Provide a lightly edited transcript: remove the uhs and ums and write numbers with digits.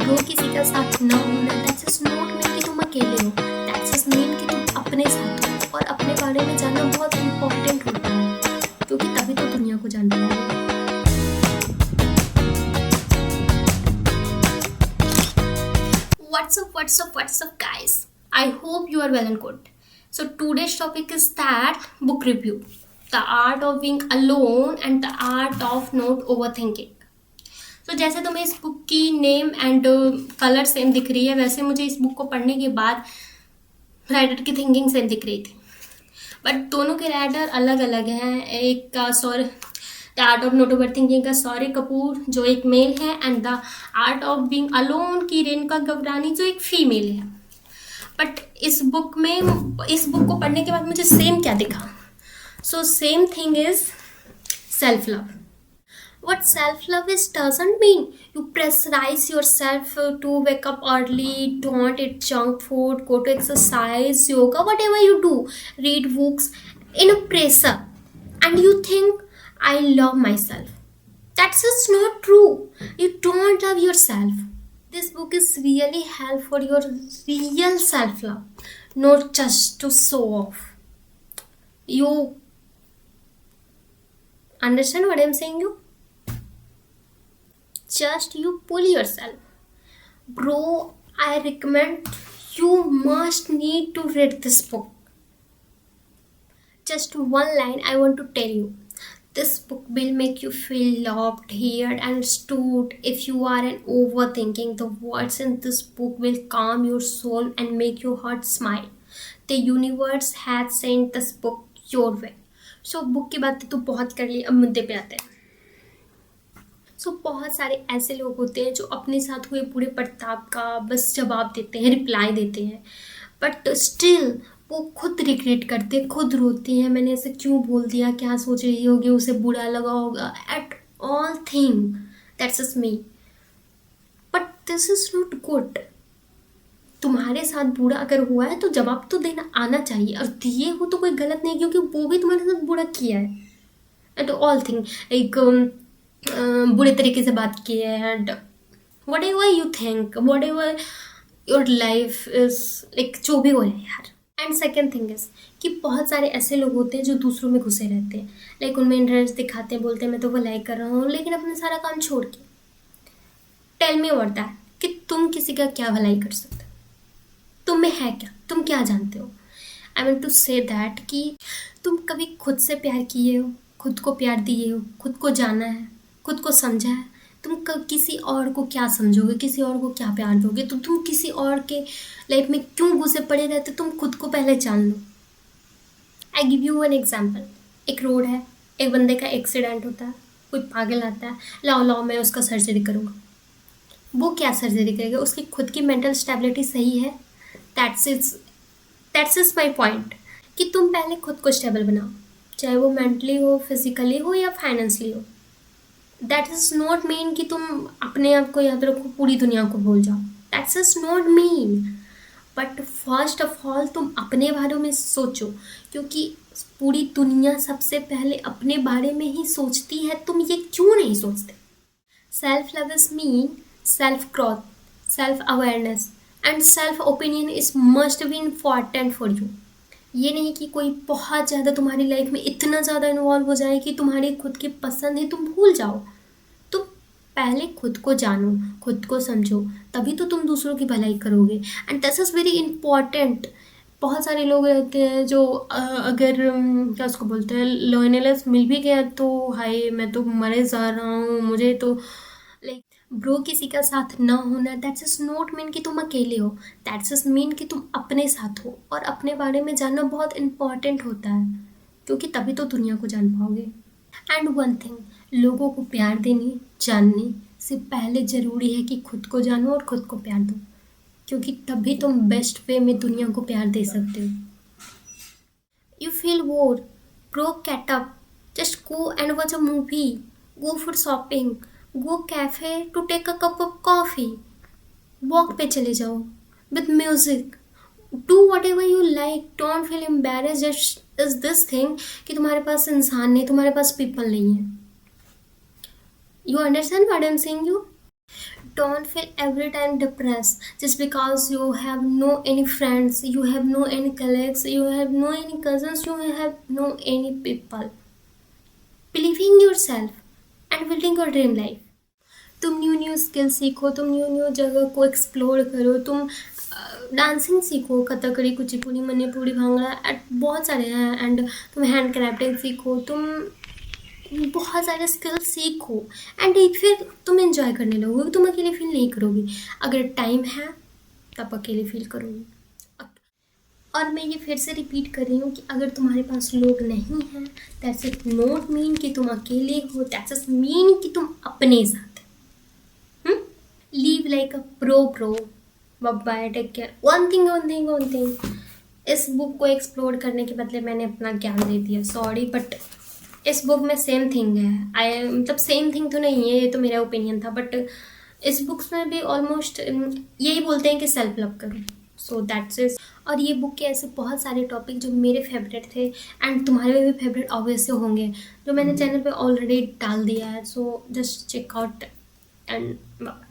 Bro किसी का साथ ना होना दैट्स जस्ट नॉट मीन कि तुम अकेले हो, दैट्स जस्ट मीन कि तुम अपने साथ हो। और अपने बारे में जानना बहुत इम्पोर्टेंट होता है, क्योंकि तभी तो दुनिया को जान पाओगे। What's up, guys? I hope you are well and good. So today's topic is that book review, the art of being alone and the art of not overthinking. तो जैसे तुम्हें इस बुक की नेम एंड कलर सेम दिख रही है, वैसे मुझे इस बुक को पढ़ने के बाद राइटर की थिंकिंग सेम दिख रही थी, बट दोनों के राइटर अलग अलग हैं। एक का the art of not over thinking का सौरभ कपूर जो एक मेल है, and the art of being alone की रेणुका गवरानी जो एक फीमेल है। बट इस बुक को पढ़ने के बाद मुझे सेम क्या दिखा? So same thing is self love. What self-love is doesn't mean you pressurize yourself to wake up early, don't eat junk food, go to exercise, yoga, whatever you do, read books in a pressure, and you think, I love myself. That's just not true. You don't love yourself. This book is really help for your real self-love, not just to show off. You understand what I'm saying? Just you pull yourself. Bro, I recommend you must need to read this book. Just one line I want to tell you. This book will make you feel loved, heard, and understood. If you are an overthinking, the words in this book will calm your soul and make your heart smile. The universe has sent this book your way. So book की बातें तो बहुत कर ली, अब मुद्दे पे आते हैं। बहुत सारे ऐसे लोग होते हैं जो अपने साथ हुए पूरे बर्ताव का बस जवाब देते हैं, रिप्लाई देते हैं, बट स्टिल वो खुद रिग्रेट करते, खुद रोते हैं, मैंने ऐसे क्यों बोल दिया, क्या सोच रही होगी, उसे बुरा लगा होगा, at all thing that's just me. But this is not good. तुम्हारे साथ बुरा अगर हुआ है तो जवाब तो देना आना चाहिए, और दिए हो तो कोई गलत नहीं, क्योंकि वो भी तुम्हारे साथ बुरा किया है। एट ऑल थिंग एक बुरे तरीके से बात की है, and what ever you think, what ever your life is like, जो भी हो रहा है यार। एंड सेकेंड थिंग इज कि बहुत सारे ऐसे लोग होते हैं जो दूसरों में घुसे रहते हैं, लाइक उनमें इंटरेस्ट दिखाते हैं, बोलते हैं मैं तो वो लाइक कर रहा हूँ, लेकिन अपने सारा काम छोड़ के। टेल मी अबाउट दैट कि तुम किसी का क्या भलाई कर सकते हो? तुम में है क्या? तुम क्या जानते हो? I mean to say that कि तुम कभी खुद से प्यार किए हो, खुद को प्यार दिए हो, खुद को जाना है, खुद को समझा है? तुम किसी और को क्या समझोगे, किसी और को क्या प्यार दोगे? तो तुम किसी और के लाइफ में क्यों घुसे पड़े रहते? तुम खुद को पहले जान लो। I give you an example. एक रोड है, एक बंदे का एक्सीडेंट होता है, कोई पागल आता है, लाओ मैं उसका सर्जरी करूँगा। वो क्या सर्जरी करेगा? उसकी खुद की मेंटल स्टेबिलिटी सही है? दैट्स इज माई पॉइंट कि तुम पहले खुद को स्टेबल बनाओ, चाहे वो मेंटली हो, फिजिकली हो, या फाइनेंशियली हो। दैट इज नॉट मीन कि तुम अपने आप को याद रखो, पूरी दुनिया को भूल जाओ। That's is not mean. But first of all तुम अपने बारे में सोचो, क्योंकि पूरी दुनिया सबसे पहले अपने बारे में ही सोचती है। तुम ये क्यों नहीं सोचते? Self love is mean self growth, self awareness and self opinion is must be important for you. ये नहीं कि कोई बहुत ज़्यादा तुम्हारी लाइफ में इतना ज़्यादा इन्वॉल्व हो जाए कि तुम्हारी खुद की पसंद है तुम भूल जाओ। तुम पहले खुद को जानो, खुद को समझो, तभी तो तुम दूसरों की भलाई करोगे। And this is very important. बहुत सारे लोग रहते हैं जो अगर क्या उसको बोलते हैं, लोनलीनेस मिल भी गया तो हाय मैं तो मरे जा रहा हूँ, मुझे तो लाइक ब्रो किसी का साथ ना होना दैट्स जस्ट नॉट मीन कि तुम अकेले हो, दैट्स जस्ट मीन कि तुम अपने साथ हो। और अपने बारे में जानना बहुत इम्पॉर्टेंट होता है, क्योंकि तभी तो दुनिया को जान पाओगे। एंड वन थिंग, लोगों को प्यार देने जानने से पहले ज़रूरी है कि खुद को जानो और खुद को प्यार दो, क्योंकि तभी तुम बेस्ट वे में दुनिया को प्यार दे सकते हो। You feel bore, bro cat up, just go and watch a movie, go for shopping, go cafe to take a cup of coffee, walk पे चले जाओ with music, do whatever you like, don't feel embarrass just is this thing कि तुम्हारे पास इंसान नहीं, तुम्हारे पास people नहीं है। You understand what I am saying you? don't feel every time depressed just because you have no any friends, you have no any colleagues, you have no any cousins, you have no any people. Believe in yourself and building your dream life. तुम new new skill सीखो, तुम new new जगह को explore करो, तुम dancing सीखो, कथकली, कुचिपुड़ी, मणिपुरी, भांगड़ा, बहुत सारे हैं, एंड तुम हैंड क्राफ्टिंग सीखो, तुम बहुत सारे स्किल सीखो एंड एक फिर तुम एंजॉय करने लगोगे, तुम अकेले फील नहीं करोगी। अगर टाइम है तब अकेले फील करोगी। और मैं ये फिर से रिपीट कर रही हूँ कि अगर तुम्हारे पास लोग नहीं हैं, दैट्स इट नॉट मीन कि तुम अकेले हो, दैट्स इट मीन कि तुम अपने साथ। Live like a pro. Bye, take care. One thing, इस बुक को एक्सप्लोर करने के बदले मैंने अपना ज्ञान दे दिया, सॉरी, बट इस बुक में सेम थिंग है। मतलब सेम थिंग तो नहीं है, ये तो मेरा ओपिनियन था, बट इस बुक्स में भी ऑलमोस्ट यही बोलते हैं कि सेल्फ लव करो। So that's is. और ये बुक के ऐसे बहुत सारे टॉपिक जो मेरे फेवरेट थे एंड तुम्हारे भी फेवरेट ऑब्वियसली होंगे, जो मैंने चैनल पे ऑलरेडी डाल दिया है। So just check out and bye.